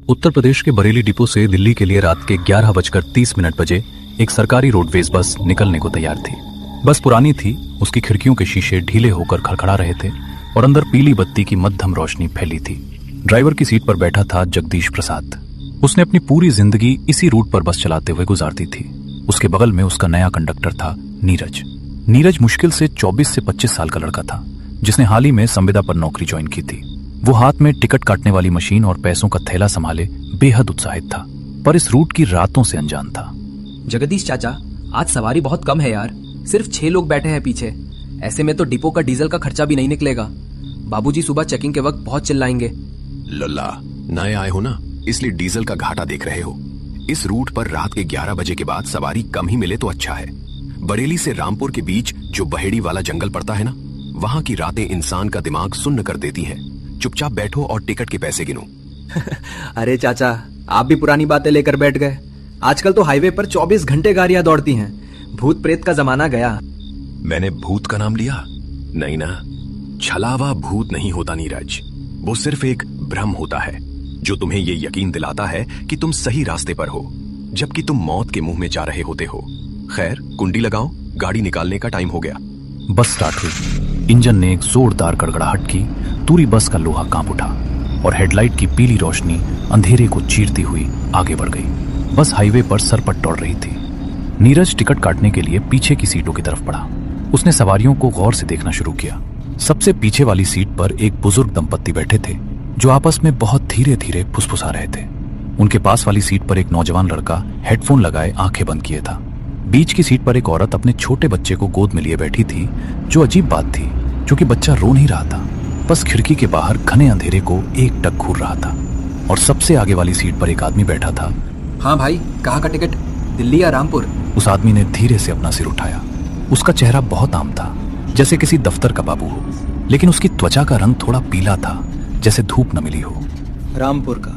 उत्तर प्रदेश के बरेली डिपो से दिल्ली के लिए रात के 11:30 बजे एक सरकारी रोडवेज बस निकलने को तैयार थी। बस पुरानी थी, उसकी खिड़कियों के शीशे ढीले होकर खड़खड़ा रहे थे और अंदर पीली बत्ती की मध्यम रोशनी फैली थी। ड्राइवर की सीट पर बैठा था जगदीश प्रसाद। उसने अपनी पूरी जिंदगी इसी रूट पर बस चलाते हुए गुजार दी थी। उसके बगल में उसका नया कंडक्टर था नीरज। नीरज मुश्किल से 24 से 25 साल का लड़का था, जिसने हाल ही में संविदा पर नौकरी ज्वाइन की थी। वो हाथ में टिकट काटने वाली मशीन और पैसों का थैला संभाले बेहद उत्साहित था, पर इस रूट की रातों से अनजान था। जगदीश चाचा, आज सवारी बहुत कम है यार, सिर्फ 6 लोग बैठे हैं पीछे। ऐसे में तो डिपो का डीजल का खर्चा भी नहीं निकलेगा। बाबूजी सुबह चेकिंग के वक्त बहुत चिल्लाएंगे। लल्ला, नए आए हो ना, इसलिए डीजल का घाटा देख रहे हो। इस रूट पर रात के 11 बजे के बाद सवारी कम ही मिले तो अच्छा है। बरेली से रामपुर के बीच जो बहेड़ी वाला जंगल पड़ता है ना, वहाँ की रातें इंसान का दिमाग सुन्न कर देती हैं। चुपचाप बैठो और टिकट के पैसे गिनो। अरे चाचा, आप भी पुरानी बातें लेकर बैठ गए। आजकल तो हाईवे पर 24 घंटे गाड़ियां दौड़ती हैं। भूत प्रेत का जमाना गया। मैंने भूत का नाम लिया? नहीं ना, छलावा भूत नहीं होता नीरज। वो सिर्फ एक भ्रम होता है जो तुम्हें ये यकीन दिलाता है कि तुम सही रास्ते पर हो, जबकि तुम मौत के मुंह में जा रहे होते हो। खैर, कुंडी लगाओ, गाड़ी निकालने का टाइम हो गया। बस स्टार्ट हुई। इंजन ने एक जोरदार गड़गड़ाहट की, पूरी बस का लोहा कांप उठा और हेडलाइट की पीली रोशनी अंधेरे को चीरती हुई आगे बढ़ गई। बस हाईवे पर सरपट दौड़ रही थी। नीरज टिकट काटने के लिए पीछे की सीटों की तरफ बढ़ा। उसने सवारियों को गौर से देखना शुरू किया। सबसे पीछे वाली सीट पर एक बुजुर्ग दंपत्ति बैठे थे जो आपस में बहुत धीरे धीरे फुसफुसा रहे थे। उनके पास वाली सीट पर एक नौजवान लड़का हेडफोन लगाए आंखें बंद किए था। बीच की सीट पर एक औरत अपने छोटे बच्चे को गोद में लिए बैठी थी। जो अजीब बात थी, क्योंकि बच्चा रो नहीं रहा था, बस खिड़की के बाहर घने अंधेरे को एक टक घूर रहा था। और सबसे आगे वाली सीट पर एक आदमी बैठा था। हाँ भाई, कहाँ का टिकट, दिल्ली या रामपुर? उस आदमी ने धीरे से अपना सिर उठाया। उसका चेहरा बहुत आम था, जैसे किसी दफ्तर का बाबू हो, लेकिन उसकी त्वचा का रंग थोड़ा पीला था, जैसे धूप न मिली हो। रामपुर का?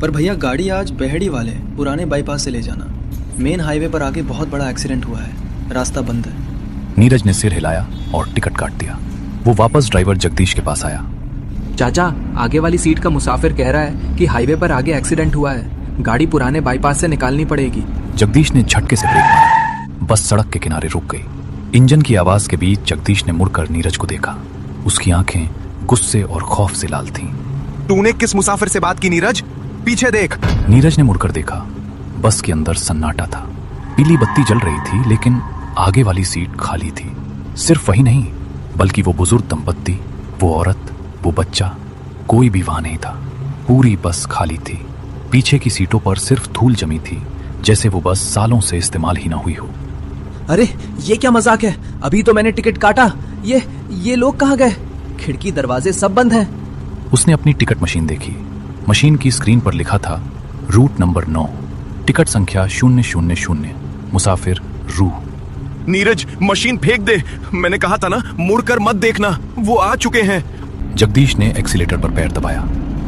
पर भैया, गाड़ी आज बहेड़ी वाले पुराने बाईपास से ले जाना। मेन हाईवे पर आगे बहुत बड़ा एक्सीडेंट हुआ है, रास्ता बंद है। नीरज ने सिर हिलाया और टिकट काट दिया। वो वापस ड्राइवर जगदीश के पास आया। चाचा, आगे वाली सीट का मुसाफिर कह रहा है कि हाईवे पर आगे एक्सीडेंट हुआ है, गाड़ी पुराने बाईपास से निकालनी पड़ेगी। जगदीश ने झटके से ब्रेक मारा। बस सड़क के किनारे रुक गई। इंजन की आवाज के बीच जगदीश ने मुड़कर नीरज को देखा। उसकी आंखें गुस्से और खौफ से लाल थीं। तूने किस मुसाफिर से बात की नीरज? पीछे देख। नीरज ने मुड़कर देखा। बस के अंदर सन्नाटा था। पीली बत्ती जल रही थी, लेकिन आगे वाली सीट खाली थी। सिर्फ वही नहीं, बल्कि वो बुजुर्ग दंपत्ति, वो औरत, वो बच्चा, कोई भी वहां नहीं था। पूरी बस खाली थी। पीछे की सीटों पर सिर्फ धूल जमी थी, जैसे वो बस सालों से इस्तेमाल ही ना हुई हो। अरे ये क्या मजाक है? अभी तो मैंने टिकट काटा। ये लोग कहाँ गए? खिड़की दरवाजे सब बंद हैं। उसने अपनी टिकट मशीन देखी। मशीन की स्क्रीन पर लिखा था रूट नंबर 9, टिकट संख्या 000, मुसाफिर रूह। नीरज, मशीन फेंक दे। मैंने कहा था ना, मुड़कर मत देखना, वो आ चुके हैं। जगदीश ने एक्सीलेटर पर पैर दबाया।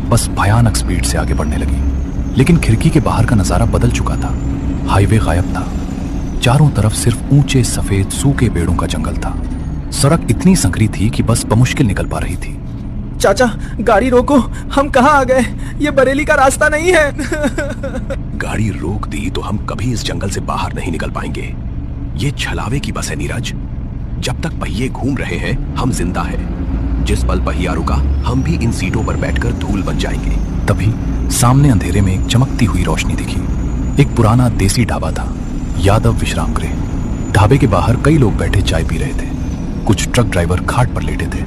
बस भयानक स्पीड से आगे बढ़ने लगी, लेकिन खिड़की के बाहर का नजारा बदल चुका था। हाईवे गायब था। चारों तरफ सिर्फ ऊंचे सफेद सूखे पेड़ों का जंगल था। सड़क इतनी संकरी थी कि बस बमुश्किल निकल पा रही थी। चाचा, गाड़ी रोको, हम कहाँ आ गए? ये बरेली का रास्ता नहीं है। गाड़ी रोक दी तो हम कभी इस जंगल से बाहर नहीं निकल पाएंगे। ये छलावे की बस है नीरज। जब तक पहिए घूम रहे हैं, हम जिंदा हैं। जिस पल पहिया रुका, हम भी इन सीटों पर बैठकर धूल बन जाएंगे। तभी सामने अंधेरे में एक चमकती हुई रोशनी दिखी। एक पुराना देसी ढाबा था, यादव विश्राम गृह। ढाबे के बाहर कई लोग बैठे चाय पी रहे थे। कुछ ट्रक ड्राइवर खाट पर लेटे थे।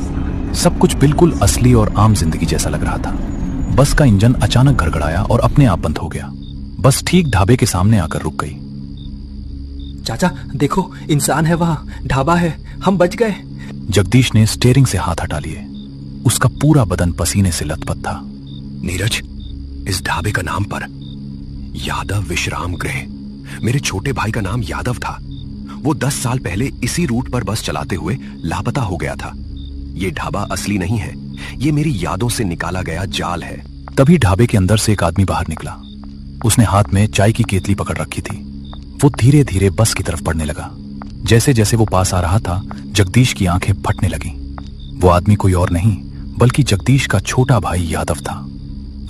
सब कुछ बिल्कुल असली और आम जिंदगी जैसा लग रहा था। बस का इंजन अचानक गड़गड़ाया और अपने आप बंद हो गया। बस ठीक ढाबे के सामने आकर रुक गई। चाचा देखो, इंसान है वहाँ, ढाबा है, हम बच गए। जगदीश ने स्टीयरिंग से हाथ हटा लिए। उसका पूरा बदन पसीने से लथपथ था। नीरज, इस ढाबे का नाम पर यादव विश्राम गृह। मेरे छोटे भाई का नाम यादव था। वो 10 साल पहले इसी रूट पर बस चलाते हुए लापता हो गया था। ये ढाबा असली नहीं है, ये मेरी यादों से निकाला गया जाल है। तभी ढाबे के अंदर से एक आदमी बाहर निकला। उसने हाथ में चाय की केतली पकड़ रखी थी। वो धीरे धीरे बस की तरफ बढ़ने लगा। जैसे जैसे वो पास आ रहा था, जगदीश की आंखें फटने लगीं। वो आदमी कोई और नहीं, बल्कि जगदीश का छोटा भाई यादव था।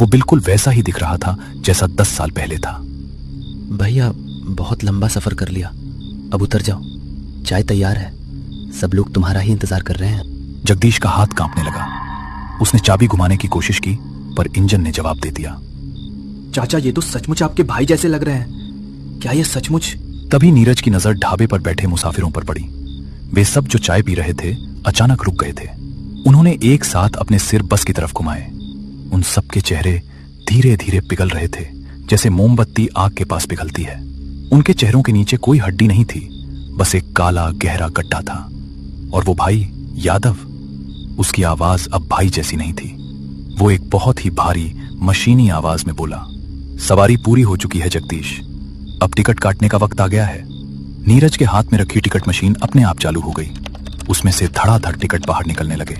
वो बिल्कुल वैसा ही दिख रहा था जैसा 10 साल पहले था। भैया बहुत लंबा सफर कर लिया, अब उतर जाओ, चाय तैयार है, सब लोग तुम्हारा ही इंतजार कर रहे हैं। जगदीश का हाथ कांपने लगा। उसने चाबी घुमाने की कोशिश की पर इंजन ने जवाब दे दिया। चाचा ये तो सचमुच आपके भाई जैसे लग रहे हैं, क्या ये सचमुच? तभी नीरज की नजर ढाबे पर बैठे मुसाफिरों पर पड़ी। वे सब जो चाय पी रहे थे अचानक रुक गए थे। उन्होंने एक साथ अपने सिर बस की तरफ घुमाए। उन सबके चेहरे धीरे धीरे पिघल रहे थे, जैसे मोमबत्ती आग के पास पिघलती है। उनके चेहरों के नीचे कोई हड्डी नहीं थी, बस एक काला गहरा गड्ढा था। और वो भाई यादव, उसकी आवाज अब भाई जैसी नहीं थी। वो एक बहुत ही भारी मशीनी आवाज में बोला, सवारी पूरी हो चुकी है जगदीश, अब टिकट काटने का वक्त आ गया है। नीरज के हाथ में रखी टिकट मशीन अपने आप चालू हो गई। उसमें से धड़ाधड़ टिकट बाहर निकलने लगे।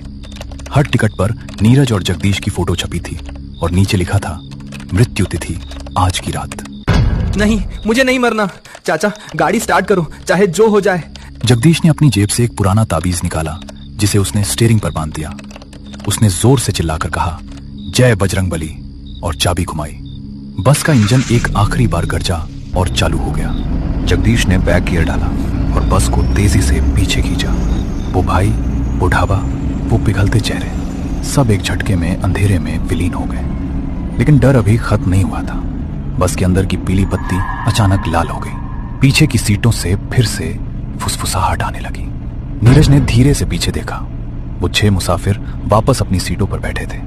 हर टिकट पर नीरज और जगदीश की फोटो छपी थी और नीचे लिखा था, मृत्यु तिथि आज की रात। नहीं, मुझे नहीं मरना। चाचा गाड़ी स्टार्ट करो, चाहे जो हो जाए। जगदीश ने अपनी जेब से एक पुराना ताबीज निकाला जिसे उसने स्टीयरिंग पर बांध दिया। उसने जोर से चिल्लाकर कहा, जय बजरंगबली, और चाबी घुमाई। बस का इंजन एक आखिरी बार गरजा और चालू हो गया। जगदीश ने बैक गियर डाला और बस को तेजी से पीछे खींचा। वो भाई, वो ढाबा, वो पिघलते चेहरे, सब एक झटके में अंधेरे में विलीन हो गए। लेकिन डर अभी खत्म नहीं हुआ था। बस के अंदर की पीली बत्ती अचानक लाल हो गई। पीछे की सीटों से फिर से फुसफुसाहट आने लगी। नीरज ने धीरे से पीछे देखा। वो 6 मुसाफिर वापस अपनी सीटों पर बैठे थे,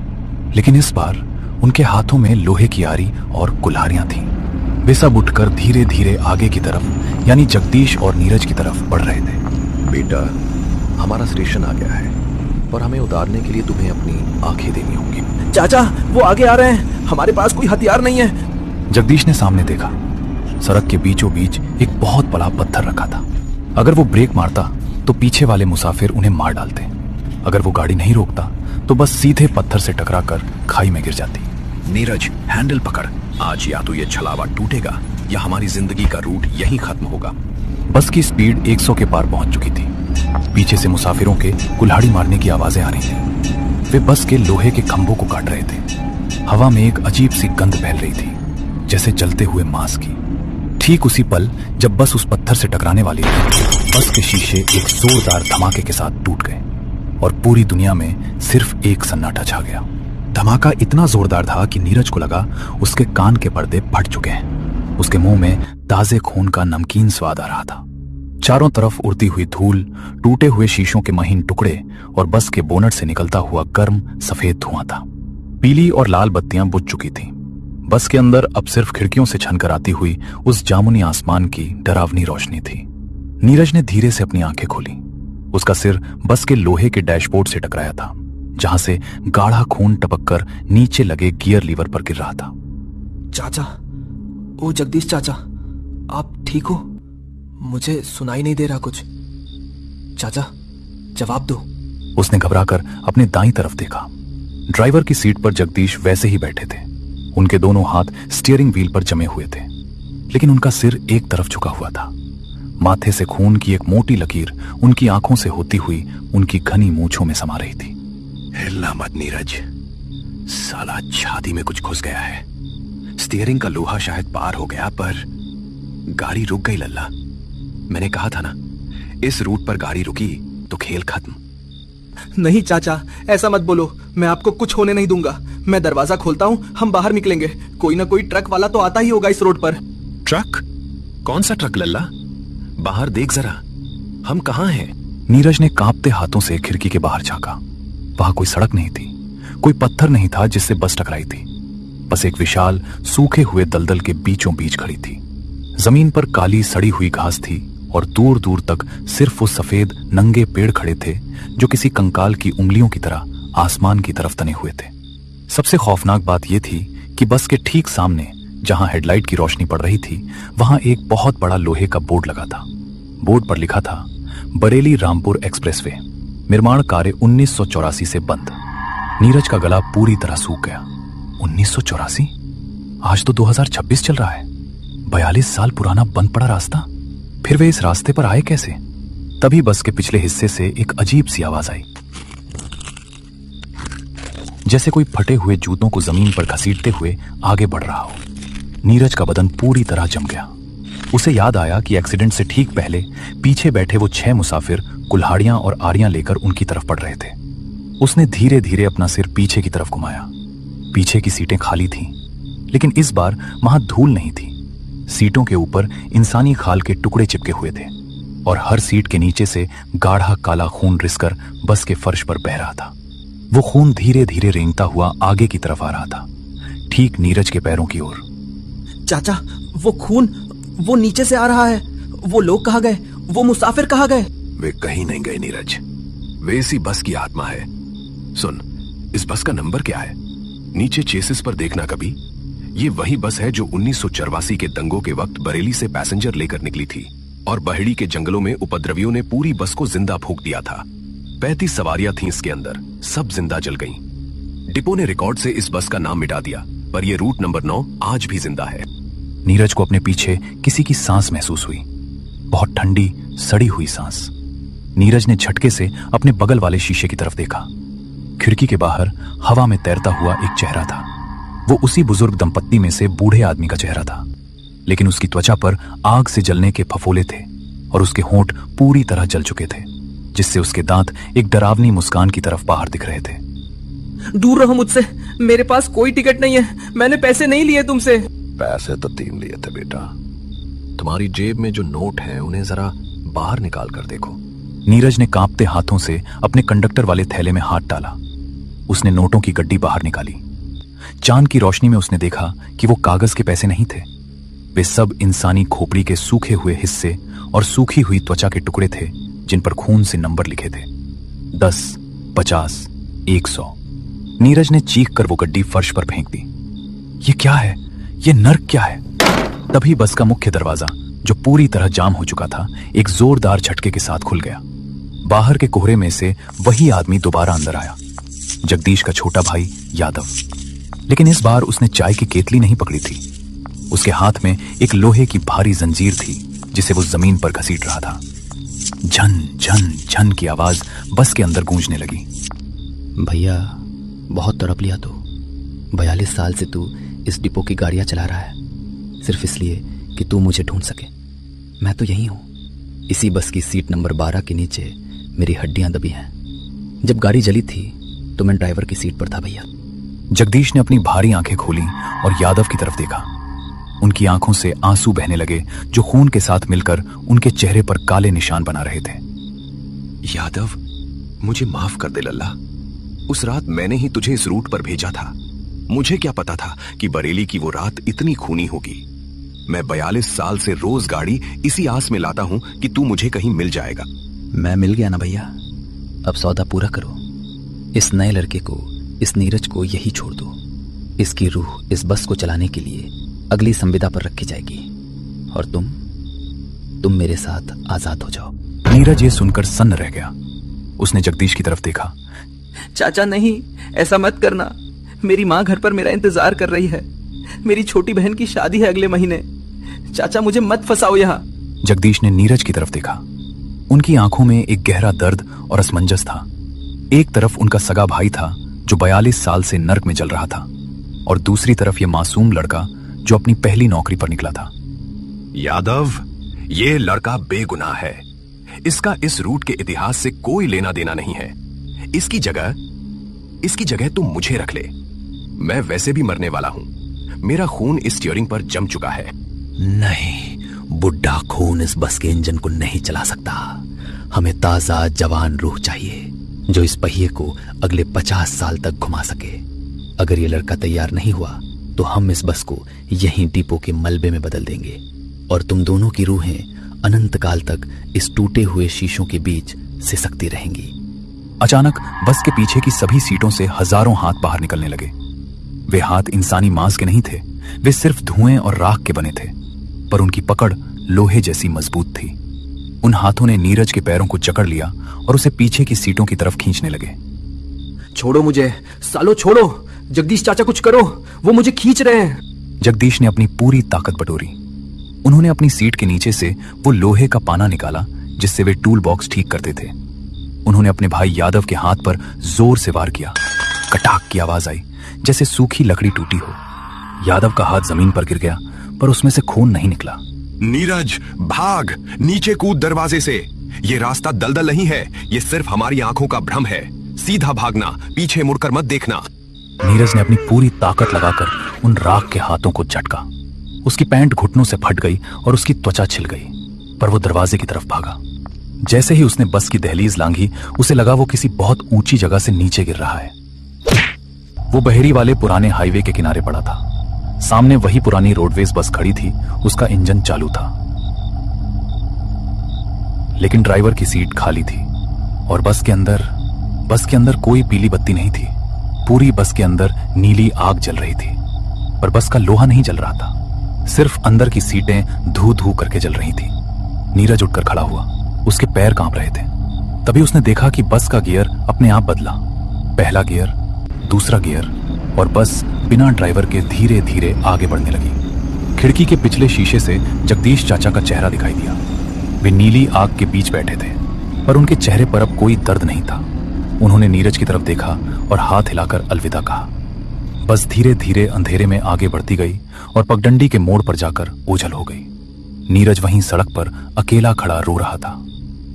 लेकिन इस बार उनके हाथों में लोहे की आरी और कुल्हाड़ियां थीं। वे सब उठकर धीरे धीरे आगे की तरफ, यानी जगदीश और नीरज की तरफ बढ़ रहे थे। बेटा, हमारा स्टेशन आ गया है और हमें उतारने के लिए तुम्हें अपनी आंखें देनी होंगी। चाचा वो आगे आ रहे हैं, हमारे पास कोई हथियार नहीं है। जगदीश ने सामने देखा। सड़क के बीचों बीच एक बहुत बड़ा पत्थर रखा था। अगर वो ब्रेक मारता तो पीछे वाले मुसाफिर उन्हें मार डालते। अगर वो गाड़ी नहीं रोकता तो बस सीधे पत्थर से टकराकर खाई में गिर जाती। नीरज, हैंडल पकड़, आज या तो ये छलावा टूटेगा या हमारी जिंदगी का रूट यहीं खत्म होगा। बस की स्पीड 100 के पार पहुंच चुकी थी। पीछे से मुसाफिरों के कुल्हाड़ी मारने की आवाजें आ रही थी। वे बस के लोहे के खंभों को काट रहे थे। हवा में एक अजीब सी गंध फैल रही थी, जैसे जलते हुए मांस की। ठीक उसी पल जब बस उस पत्थर से टकराने वाली थी, बस के शीशे एक जोरदार धमाके के साथ टूट गए और पूरी दुनिया में सिर्फ एक सन्नाटा छा गया। धमाका इतना जोरदार था कि नीरज को लगा उसके कान के पर्दे फट चुके हैं। उसके मुंह में ताजे खून का नमकीन स्वाद आ रहा था। चारों तरफ उड़ती हुई धूल, टूटे हुए शीशों के महीन टुकड़े और बस के बोनट से निकलता हुआ गर्म सफेद धुआं था। पीली और लाल बत्तियां बुझ चुकी थीं। बस के अंदर अब सिर्फ खिड़कियों से छनकर आती हुई उस जामुनी आसमान की डरावनी रोशनी थी। नीरज ने धीरे से अपनी आंखें खोली। उसका सिर बस के लोहे के डैशबोर्ड से टकराया था, जहां से गाढ़ा खून टपककर नीचे लगे गियर लीवर पर गिर रहा था। चाचा, ओ जगदीश चाचा, आप ठीक हो? मुझे सुनाई नहीं दे रहा कुछ। चाचा जवाब दो। उसने घबराकर अपने दाईं तरफ देखा। ड्राइवर की सीट पर जगदीश वैसे ही बैठे थे। उनके दोनों हाथ स्टीयरिंग व्हील पर जमे हुए थे, लेकिन उनका सिर एक तरफ झुका हुआ था। माथे से खून की एक मोटी लकीर उनकी आंखों से होती हुई उनकी घनी मूंछों में समा रही थी। हिलना मत नीरज, साला छाती में कुछ घुस गया है। स्टीयरिंग का लोहा शायद पार हो गया, पर गाड़ी रुक गई। लल्ला, मैंने कहा था ना, इस रूट पर गाड़ी रुकी तो खेल खत्म। नहीं चाचा, ऐसा मत बोलो, मैं आपको कुछ होने नहीं दूंगा। मैं दरवाजा खोलता हूँ, हम बाहर निकलेंगे। कोई ना कोई ट्रक वाला तो आता ही होगा इस रोड पर। ट्रक? कौन सा ट्रक लल्ला? बाहर देख जरा, हम कहाँ हैं? नीरज ने कांपते हाथों से खिड़की के बाहर झांका। वहां कोई सड़क नहीं थी, कोई पत्थर नहीं था जिससे बस टकराई थी। बस एक विशाल सूखे हुए दलदल के बीचों बीच खड़ी थी। जमीन पर काली सड़ी हुई घास थी और दूर दूर तक सिर्फ वो सफेद नंगे पेड़ खड़े थे जो किसी कंकाल की उंगलियों की तरह आसमान की तरफ तने हुए थे। सबसे खौफनाक बात यह थी कि बस के ठीक सामने, जहां हेडलाइट की रोशनी पड़ रही थी, वहां एक बहुत बड़ा लोहे का बोर्ड लगा था। बोर्ड पर लिखा था, बरेली रामपुर एक्सप्रेसवे, निर्माण कार्य 1984 से बंद। नीरज का गला पूरी तरह सूख गया। 1984? आज तो 2026 चल रहा है। 42 साल पुराना बंद पड़ा रास्ता। फिर वे इस रास्ते पर आए कैसे? तभी बस के पिछले हिस्से से एक अजीब सी आवाज आई। जैसे कोई फटे हुए जूतों को जमीन पर घसीटते हुए आगे बढ़ रहा हो। नीरज का बदन पूरी तरह जम गया। उसे याद आया कि एक्सीडेंट से ठीक पहले पीछे बैठे वो 6 मुसाफिर कुल्हाड़ियां और आरियां लेकर उनकी तरफ बढ़ रहे थे। उसने धीरे धीरे अपना सिर पीछे की तरफ घुमाया। पीछे की सीटें खाली थीं, लेकिन इस बार वहां धूल नहीं थी। सीटों के ऊपर इंसानी खाल के टुकड़े चिपके हुए थे और हर सीट के नीचे से गाढ़ा काला खून रिसकर बस के फर्श पर बह रहा था। वो खून धीरे धीरे रेंगता हुआ आगे की तरफ आ रहा था, ठीक नीरज के पैरों की ओर। चाचा, वो खून वो नीचे से आ रहा है। वो लोग कहाँ गए? वो मुसाफिर कहाँ गए? वे कहीं नहीं गए नीरज, वे इसी बस की आत्मा है। सुन, इस बस का नंबर क्या है? नीचे चेसिस पर देखना कभी। ये वही बस है जो 1984 के दंगों के वक्त बरेली से पैसेंजर लेकर निकली थी और बहेड़ी के जंगलों में उपद्रवियों ने पूरी बस को जिंदा फूंक दिया था। 35 सवारियां थीं इसके अंदर, सब जिंदा जल गईं। डिपो ने रिकॉर्ड से इस बस का नाम मिटा दिया, पर यह रूट नंबर 9 आज भी जिंदा है। नीरज को अपने पीछे किसी की सांस महसूस हुई, बहुत ठंडी सड़ी हुई सांस। नीरज ने झटके से अपने बगल वाले शीशे की तरफ देखा। खिड़की के बाहर हवा में तैरता हुआ एक चेहरा था। वो उसी बुजुर्ग दंपत्ति में से बूढ़े आदमी का चेहरा था, लेकिन उसकी त्वचा पर आग से जलने के फफोले थे और उसके होंठ पूरी तरह जल चुके थे, जिससे उसके दांत एक डरावनी मुस्कान की तरफ बाहर दिख रहे थे। दूर रहो मुझसे, मेरे पास कोई टिकट नहीं है, मैंने पैसे नहीं लिए तुमसे। पैसे तो 3 लिए थे बेटा। तुम्हारी जेब में जो नोट हैं उन्हें जरा बाहर निकाल कर देखो। नीरज ने कांपते हाथों से अपने कंडक्टर वाले थैले में हाथ डाला। उसने नोटों की गड्डी बाहर निकाली। चांद की रोशनी में उसने देखा कि वो कागज के पैसे नहीं थे, वे सब इंसानी खोपड़ी के सूखे हुए हिस्से और सूखी हुई त्वचा के टुकड़े थे, जिन पर खून से नंबर लिखे थे, 10, 50, 100। नीरज ने चीख कर वो गड्डी फर्श पर फेंक दी। ये क्या है? ये नर्क क्या है? तभी बस का मुख्य दरवाजा, जो पूरी तरह जाम हो चुका था, एक जोरदार झटके के साथ खुल गया। बाहर के कोहरे में से वही आदमी दोबारा अंदर आया, जगदीश का छोटा भाई यादव। लेकिन इस बार उसने चाय की केतली नहीं पकड़ी थी। उसके हाथ में एक लोहे की भारी जंजीर थी, जिसे वो जमीन पर घसीट रहा था। झन झन झन की आवाज बस के अंदर गूंजने लगी। भैया, बहुत तड़प लिया तू। 42 साल से तू इस डिपो की गाड़ियां चला रहा है, सिर्फ इसलिए कि तू मुझे ढूंढ सके। मैं तो यही हूं, इसी बस की सीट नंबर 12 के नीचे मेरी हड्डियां दबी हैं। जब गाड़ी जली थी तो मैं ड्राइवर की सीट पर था भैया। जगदीश ने अपनी भारी आंखें खोली और यादव की तरफ देखा। उनकी आंखों से आंसू बहने लगे, जो खून के साथ मिलकर उनके चेहरे पर काले निशान बना रहे थे। यादव, मुझे माफ कर दे लल्ला। उस रात मैंने ही तुझे इस रूट पर भेजा था। मुझे क्या पता था कि बरेली की वो रात इतनी खूनी होगी। मैं 42 साल से रोज गाड़ी इसी आस में लाता हूं कि तू मुझे कहीं मिल जाएगा। मैं मिल गया ना भैया, अब सौदा पूरा करो। इस नए लड़के को, इस नीरज को यही छोड़ दो। इसकी रूह इस बस को चलाने के लिए अगली संविदा पर रखी जाएगी और तुम मेरे साथ आजाद हो जाओ। नीरज ये सुनकर सन्न रह गया। उसने जगदीश की तरफ देखा। चाचा नहीं, ऐसा मत करना। मेरी माँ घर पर मेरा इंतजार कर रही है। मेरी छोटी बहन की शादी है अगले महीने। चाचा, मुझे मत फंसाओ यहाँ। जगदीश ने नीरज की तरफ देखा। उनकी आंखों में एक गहरा दर्द और असमंजस था। एक तरफ उनका सगा भाई था जो 42 साल से नर्क में जल रहा था, और दूसरी तरफ ये मासूम लड़का जो अपनी पहली नौकरी पर निकला था। यादव, ये लड़का बेगुनाह है। इसका इस रूट के इतिहास से कोई लेना देना नहीं है। इसकी जगह तुम मुझे रख ले। मैं वैसे भी मरने वाला हूं। मेरा खून इस स्टीयरिंग पर जम चुका है। नहीं, बुढ़ा खून इस बस के इंजन को नहीं चला सकता। हमें ताजा जवान रूह चाहिए, जो इस पहिए को अगले 50 साल तक घुमा सके। अगर ये लड़का तैयार नहीं हुआ तो हम इस बस को यहीं डिपो के मलबे में बदल देंगे और तुम दोनों की रूहें अनंत काल तक इस टूटे हुए शीशों के बीच सिसकती रहेंगी। अचानक बस के पीछे की सभी सीटों से हजारों हाथ बाहर निकलने लगे। वे हाथ इंसानी मांस के नहीं थे, वे सिर्फ धुएं और राख के बने थे, पर उनकी पकड़ लोहे जैसी मजबूत थी। उन हाथों ने नीरज के पैरों को जकड़ लिया और उसे पीछे की सीटों की तरफ खींचने लगे। छोड़ो मुझे, सालो छोड़ो। जगदीश चाचा, कुछ करो, वो मुझे खींच रहे हैं। जगदीश ने अपनी पूरी ताकत बटोरी। उन्होंने अपनी सीट के नीचे से वो लोहे का पाना निकाला जिससे वे टूल बॉक्स ठीक करते थे। उन्होंने अपने भाई यादव के हाथ पर जोर से वार किया। कटाक की आवाज आई, जैसे सूखी लकड़ी टूटी हो। यादव का हाथ जमीन पर गिर गया, पर उसमें से खून नहीं निकला। नीरज भाग, नीचे कूद दरवाजे से। ये रास्ता दलदल नहीं है, ये सिर्फ हमारी आंखों का भ्रम है। सीधा भागना, पीछे मुड़कर मत देखना। नीरज ने अपनी पूरी ताकत लगाकर उन राख के हाथों को झटका। उसकी पैंट घुटनों से फट गई और उसकी त्वचा छिल गई, पर वो दरवाजे की तरफ भागा। जैसे ही उसने बस की दहलीज लांघी, उसे लगा वो किसी बहुत ऊंची जगह से नीचे गिर रहा है। वो बहेड़ी वाले पुराने हाईवे के किनारे पड़ा था। सामने वही पुरानी रोडवेज बस खड़ी थी, उसका इंजन चालू था, लेकिन ड्राइवर की सीट खाली थी और बस के अंदर कोई पीली बत्ती नहीं थी। पूरी बस के अंदर नीली आग जल रही थी, पर बस का लोहा नहीं जल रहा था। सिर्फ अंदर की सीटें धू धू करके जल रही थी। नीरज उठकर खड़ा हुआ, उसके पैर कांप रहे थे। तभी उसने देखा कि बस का गियर अपने आप बदला। पहला गियर, दूसरा गियर, और बस बिना ड्राइवर के धीरे धीरे आगे बढ़ने लगी। खिड़की के पिछले शीशे से जगदीश चाचा का चेहरा दिखाई दिया। वे नीली आग के बीच बैठे थे, पर उनके चेहरे पर अब कोई दर्द नहीं था। उन्होंने नीरज की तरफ देखा और हाथ हिलाकर अलविदा कहा। बस धीरे धीरे अंधेरे में आगे बढ़ती गई और पगडंडी के मोड़ पर जाकर ओझल हो गई। नीरज वहीं सड़क पर अकेला खड़ा रो रहा था।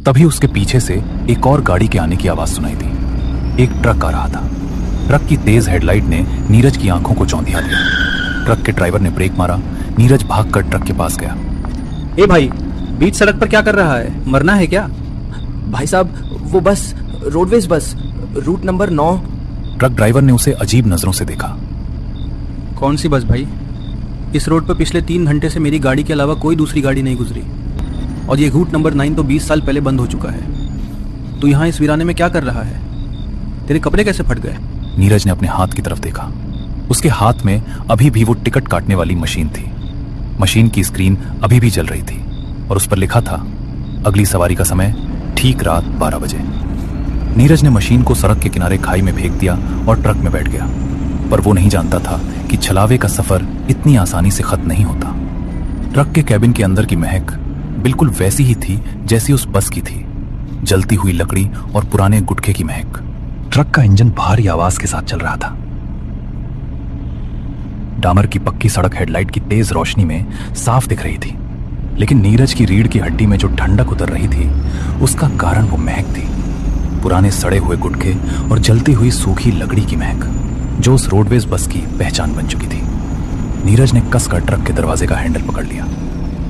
तभी उसके पीछे से एक और गाड़ी के आने की आवाज सुनाई दी। एक ट्रक आ रहा था। ट्रक की तेज हेडलाइट ने नीरज की आंखों को चौंधिया दिया। ट्रक के ड्राइवर ने ब्रेक मारा। नीरज भागकर ट्रक के पास गया। ए भाई, बीच सड़क पर क्या कर रहा है? मरना है क्या? भाई साहब, वो बस roadways bus, root number 9। Truck driver ने उसे अजीब नजरों से देखा। कौन सी बस भाई? इस रोड पर पिछले 3 घंटे से मेरी गाड़ी के अलावा कोई दूसरी गाड़ी नहीं गुजरी, और ये रूट नंबर 9 तो 20 साल पहले बंद हो चुका है। तू यहाँ इस वीराने में क्या कर रहा है? तेरे कपड़े कैसे फट गए? नीरज ने अपने हाथ की तरफ देखा। उसके हाथ में अभी भी वो टिकट काटने वाली मशीन थी। मशीन की स्क्रीन अभी भी जल रही थी और उस पर लिखा था, अगली सवारी का समय ठीक रात 12 बजे। नीरज ने मशीन को सड़क के किनारे खाई में फेंक दिया और ट्रक में बैठ गया, पर वो नहीं जानता था कि छलावे का सफर इतनी आसानी से खत्म नहीं होता। ट्रक के कैबिन के अंदर की महक बिल्कुल वैसी ही थी जैसी उस बस की थी, जलती हुई लकड़ी और पुराने गुटखे की महक। ट्रक का इंजन भारी आवाज के साथ चल रहा था। डामर की पक्की सड़क हेडलाइट की तेज रोशनी में साफ दिख रही थी, लेकिन नीरज की रीढ़ की हड्डी में जो ठंडक उतर रही थी, उसका कारण वो महक थी। पुराने सड़े हुए गुटखे और जलती हुई सूखी लकड़ी की महक, जो उस रोडवेज बस की पहचान बन चुकी थी। नीरज ने कसकर ट्रक के दरवाजे का हैंडल पकड़ लिया।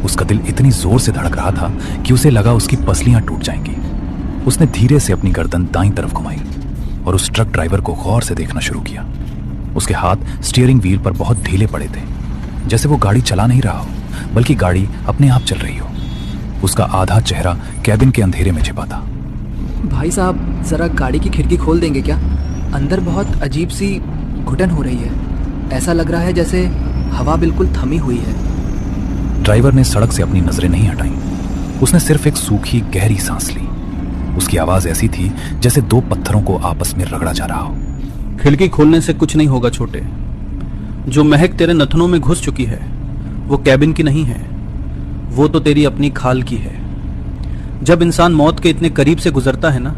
उसका दिल इतनी जोर से धड़क रहा था कि उसे लगा उसकी पसलियां टूट जाएंगी। उसने धीरे से अपनी गर्दन दाईं तरफ घुमाई और उस ट्रक ड्राइवर को गौर से देखना शुरू किया। उसके हाथ स्टीयरिंग व्हील पर बहुत ढीले पड़े थे, जैसे वो गाड़ी चला नहीं रहा हो, बल्कि गाड़ी अपने आप चल रही हो। उसका आधा चेहरा कैबिन के अंधेरे में छिपा था। भाई साहब, जरा गाड़ी की खिड़की खोल देंगे क्या? अंदर बहुत अजीब सी घुटन हो रही है। ऐसा लग रहा है जैसे हवा बिल्कुल थमी हुई है। ड्राइवर ने सड़क से अपनी नजरें नहीं हटाई। उसने सिर्फ एक सूखी गहरी सांस ली। उसकी आवाज ऐसी थी जैसे 2 पत्थरों को आपस में रगड़ा जा रहा हो। खिड़की खोलने से कुछ नहीं होगा छोटे। जो महक तेरे नथनों में घुस चुकी है वो कैबिन की नहीं है, वो तो तेरी अपनी खाल की है। जब इंसान मौत के इतने करीब से गुजरता है ना,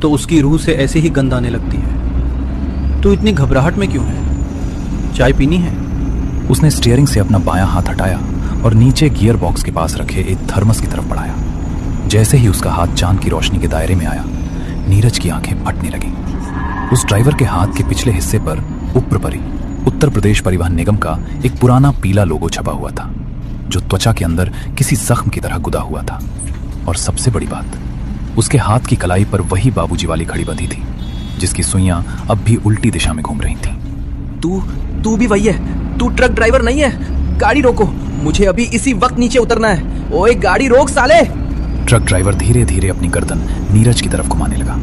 तो उसकी रूह से ऐसे ही गंध आने लगती है। तू इतनी घबराहट में क्यों है? चाय पीनी है? उसने स्टीयरिंग से अपना बायां हाथ हटाया और नीचे गियर बॉक्स के पास रखे एक थर्मस की तरफ बढ़ाया। जैसे ही उसका हाथ चांद की रोशनी के दायरे में आया, नीरज की आंखें फटने लगीं। उस ड्राइवर के हाथ के पिछले हिस्से पर उप्रपरी उत्तर प्रदेश परिवहन निगम का एक पुराना पीला लोगो छपा हुआ था, जो त्वचा के अंदर किसी जख्म की तरह गुदा हुआ था। और सबसे बड़ी बात, उसके हाथ की कलाई पर वही बाबूजी वाली घड़ी बंधी थी, जिसकी सुइयां अब भी उल्टी दिशा में घूम रही थीं। तू भी वही है? तू ट्रक ड्राइवर नहीं है? गाड़ी रोको, मुझे अभी इसी वक्त नीचे उतरना है। ओए गाड़ी रोक साले! ट्रक ड्राइवर धीरे धीरे अपनी गर्दन नीरज की तरफ घुमाने लगा।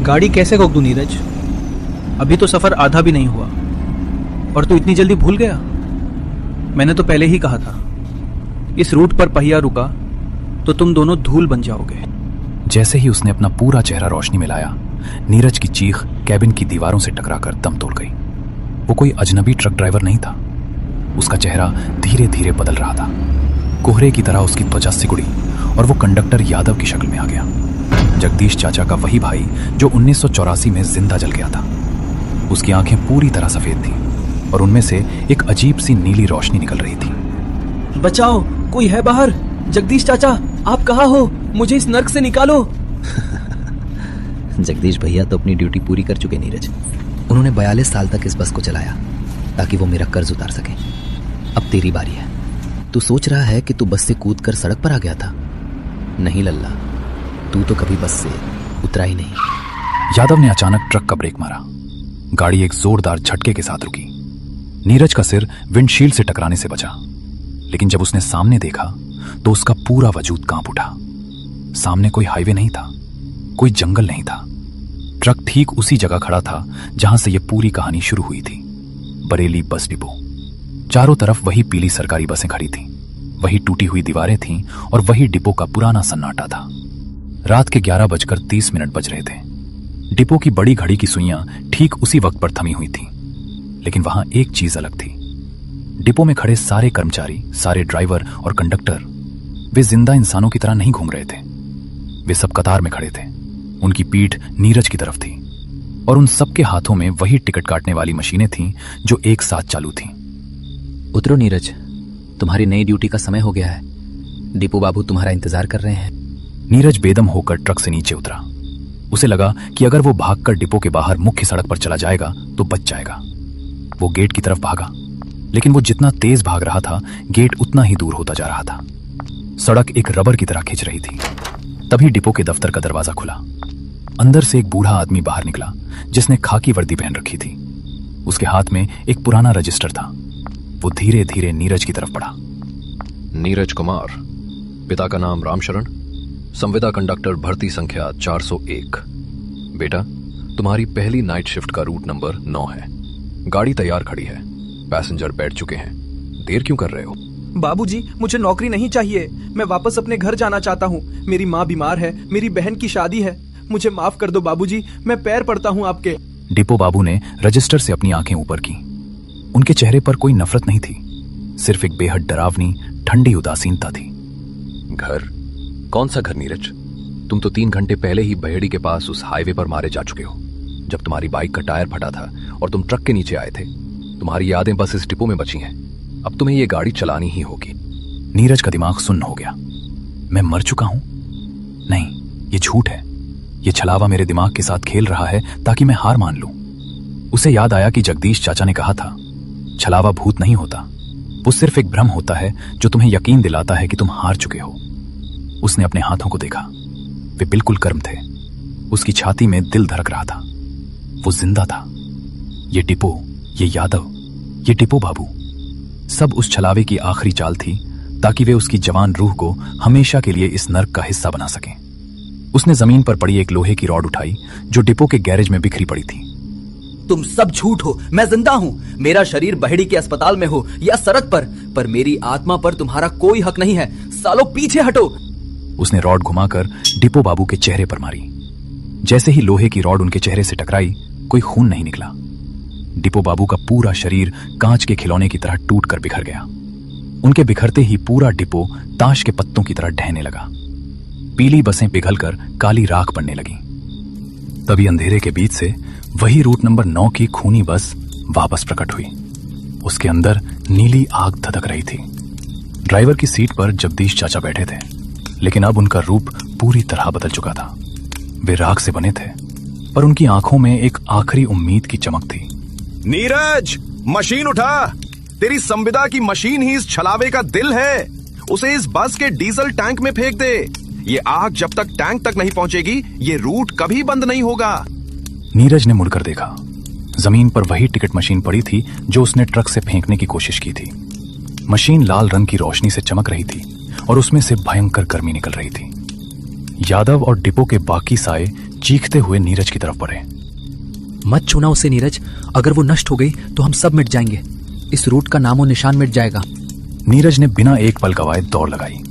गाड़ी कैसे रोक दूं नीरज? अभी तो सफर आधा भी नहीं हुआ और तू इतनी जल्दी भूल गया? मैंने तो पहले ही कहा था, इस रूट पर पहिया रुका तो तुम दोनों धूल बन जाओगे। जैसे ही उसने अपना पूरा चेहरा रोशनी में लाया, नीरज की चीख कैबिन की दीवारों से टकराकर दम तोड़ गई। वो कोई अजनबी ट्रक ड्राइवर नहीं था। उसका चेहरा धीरे धीरे बदल रहा था। कोहरे की तरह उसकी त्वचा सिकुड़ी और वो कंडक्टर यादव की शक्ल में आ गया, जगदीश चाचा का वही भाई जो 1984 में जिंदा जल गया था। उसकी आंखें पूरी तरह सफेद थी और उनमें से एक अजीब सी नीली रोशनी निकल रही थी। बचाओ, कोई है बाहर। जगदीश चाचा, आप कहाँ हो? मुझे इस नर्क से निकालो। जगदीश भैया तो अपनी ड्यूटी पूरी कर चुके नीरज। उन्होंने 42 साल तक इस बस को चलाया ताकि वो मेरा कर्ज उतार सके। अब तेरी बारी है। तू सोच रहा है कि तू बस से कूद कर सड़क पर आ गया था? नहीं लल्ला, तू तो कभी बस से उतरा ही नहीं। यादव ने अचानक ट्रक का ब्रेक मारा। गाड़ी एक जोरदार झटके के साथ रुकी। नीरज का सिर विंडशील्ड से टकराने से बचा, लेकिन जब उसने सामने देखा तो उसका पूरा वजूद कांप उठा। सामने कोई हाईवे नहीं था, कोई जंगल नहीं था। ट्रक ठीक उसी जगह खड़ा था जहां से यह पूरी कहानी शुरू हुई थी, बरेली बस डिपो। चारों तरफ वही पीली सरकारी बसें खड़ी थीं, वही टूटी हुई दीवारें थीं और वही डिपो का पुराना सन्नाटा था। रात के 11:30 बज रहे थे। डिपो की बड़ी घड़ी की सुइयां ठीक उसी वक्त पर थमी हुई थीं, लेकिन वहां एक चीज अलग थी। डिपो में खड़े सारे कर्मचारी, सारे ड्राइवर और कंडक्टर, वे जिंदा इंसानों की तरह नहीं घूम रहे थे। वे सब कतार में खड़े थे। उनकी पीठ नीरज की तरफ थी और उन सबके हाथों में वही टिकट काटने वाली मशीनें थीं जो एक साथ चालू थीं। उतरो नीरज, तुम्हारी नई ड्यूटी का समय हो गया है। डिपो बाबू तुम्हारा इंतजार कर रहे हैं। नीरज बेदम होकर ट्रक से नीचे उतरा। उसे लगा कि अगर वो भागकर डिपो के बाहर मुख्य सड़क पर चला जाएगा तो बच जाएगा। वो गेट की तरफ भागा, लेकिन वो जितना तेज भाग रहा था, गेट उतना ही दूर होता जा रहा था। सड़क एक रबर की तरह खिंच रही थी। तभी डिपो के दफ्तर का दरवाजा खुला। अंदर से एक बूढ़ा आदमी बाहर निकला जिसने खाकी वर्दी पहन रखी थी। उसके हाथ में एक पुराना रजिस्टर था। वो धीरे धीरे नीरज की तरफ बढ़ा। नीरज कुमार, पिता का नाम रामशरण, संविदा कंडक्टर, भर्ती संख्या 401। बेटा, तुम्हारी पहली नाइट शिफ्ट का रूट नंबर 9 है। गाड़ी तैयार खड़ी है, पैसेंजर बैठ चुके हैं। देर क्यों कर रहे हो? बाबूजी, मुझे नौकरी नहीं चाहिए। मैं वापस अपने घर जाना चाहता हूँ। मेरी माँ बीमार है, मेरी बहन की शादी है। मुझे माफ कर दो बाबूजी, मैं पैर पड़ता हूँ आपके। डिपो बाबू ने रजिस्टर से अपनी आंखें ऊपर की। उनके चेहरे पर कोई नफरत नहीं थी, सिर्फ एक बेहद डरावनी, ठंडी उदासीनता थी। घर? कौन सा घर नीरज? तुम तो 3 घंटे पहले ही बहेड़ी के पास उस हाईवे पर मारे जा चुके हो, जब तुम्हारी बाइक का टायर फटा था और तुम ट्रक के नीचे आए थे। तुम्हारी यादें बस इस डिपो में बची हैं। अब तुम्हें ये गाड़ी चलानी ही होगी। नीरज का दिमाग सुन्न हो गया। मैं मर चुका हूं? नहीं, ये झूठ है। ये छलावा मेरे दिमाग के साथ खेल रहा है ताकि मैं हार मान लूं। उसे याद आया कि जगदीश चाचा ने कहा था, छलावा भूत नहीं होता, वो सिर्फ एक भ्रम होता है जो तुम्हें यकीन दिलाता है कि तुम हार चुके हो। उसने अपने हाथों को देखा, वे बिल्कुल गर्म थे। उसकी छाती में दिल धड़क रहा था। वो जिंदा था। ये डिपो, ये यादव, ये डिपो बाबू, सब उस छलावे की आखिरी चाल थी ताकि वे उसकी जवान रूह को हमेशा के लिए इस नर्क का हिस्सा बना सकें। उसने जमीन पर पड़ी एक लोहे की रॉड उठाई जो डिपो के गैरेज में बिखरी पड़ी थी। तुम सब झूठ हो, मैं जिंदा हूँ। मेरा शरीर बहेड़ी के अस्पताल में हो या सड़क पर मेरी आत्मा पर तुम्हारा कोई हक नहीं है। सालों, पीछे हटो। उसने रॉड घुमाकर डिपो बाबू के चेहरे पर मारी। जैसे ही लोहे की रॉड उनके चेहरे से टकराई, कोई खून नहीं निकला। डिपो बाबू का पूरा शरीर कांच के खिलौने की तरह टूटकर बिखर गया। उनके बिखरते ही पूरा डिपो ताश के पत्तों की तरह ढहने लगा। पीली बसें पिघलकर काली राख बनने लगी। तभी अंधेरे के बीच से वही रूट नंबर 9 की खूनी बस वापस प्रकट हुई। उसके अंदर नीली आग धधक रही थी। ड्राइवर की सीट पर जगदीश चाचा बैठे थे, लेकिन अब उनका रूप पूरी तरह बदल चुका था। वे राख से बने थे, पर उनकी आंखों में एक आखिरी उम्मीद की चमक थी। नीरज, मशीन उठा। तेरी संविदा की मशीन ही इस छलावे का दिल है। उसे इस बस के डीजल टैंक में फेंक दे। ये आग जब तक टैंक तक नहीं पहुंचेगी, ये रूट कभी बंद नहीं होगा। नीरज ने मुड़कर देखा। जमीन पर वही टिकट मशीन पड़ी थी जो उसने ट्रक से फेंकने की कोशिश की थी। मशीन लाल रंग की रोशनी से चमक रही थी और उसमें से भयंकर गर्मी निकल रही थी। यादव और डिपो के बाकी साए चीखते हुए नीरज की तरफ बढ़े। मत छूना उसे नीरज, अगर वो नष्ट हो गई तो हम सब मिट जाएंगे। इस रूट का नामो निशान मिट जाएगा। नीरज ने बिना एक पल गवाए दौड़ लगाई।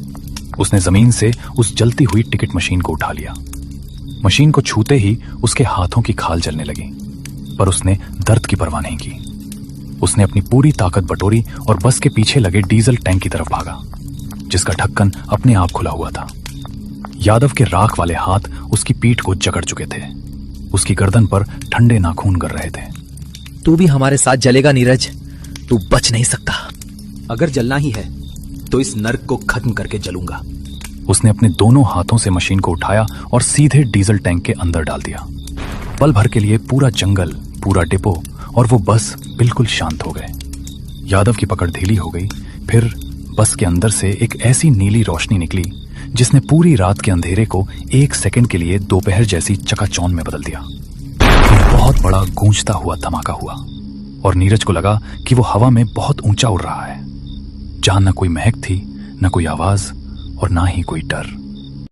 उसने जमीन से उस जलती हुई टिकट मशीन को उठा लिया। मशीन को छूते ही उसके हाथों की खाल जलने लगी, पर उसने दर्द की परवाह नहीं की। उसने अपनी पूरी ताकत बटोरी और बस के पीछे लगे डीजल टैंक की तरफ भागा, जिसका ढक्कन अपने आप खुला हुआ था। यादव के राख वाले हाथ उसकी पीठ को जकड़ चुके थे। उसकी गर्दन पर ठंडे नाखून गर रहे थे। तू भी हमारे साथ जलेगा नीरज, तू बच नहीं सकता। अगर जलना ही है तो इस नर्क को खत्म करके जलूंगा। उसने अपने दोनों हाथों से मशीन को उठाया और सीधे डीजल टैंक के अंदर डाल दिया। पल भर के लिए पूरा जंगल, पूरा डिपो और वो बस बिल्कुल शांत हो गए। यादव की पकड़ ढीली हो गई। फिर बस के अंदर से एक ऐसी नीली रोशनी निकली जिसने पूरी रात के अंधेरे को 1 सेकंड के लिए दोपहर जैसी चकाचौंध में बदल दिया। फिर बहुत बड़ा गूंजता हुआ धमाका हुआ और नीरज को लगा कि वो हवा में बहुत ऊंचा उड़ रहा है, जहां न कोई महक थी, न कोई आवाज और ना ही कोई डर।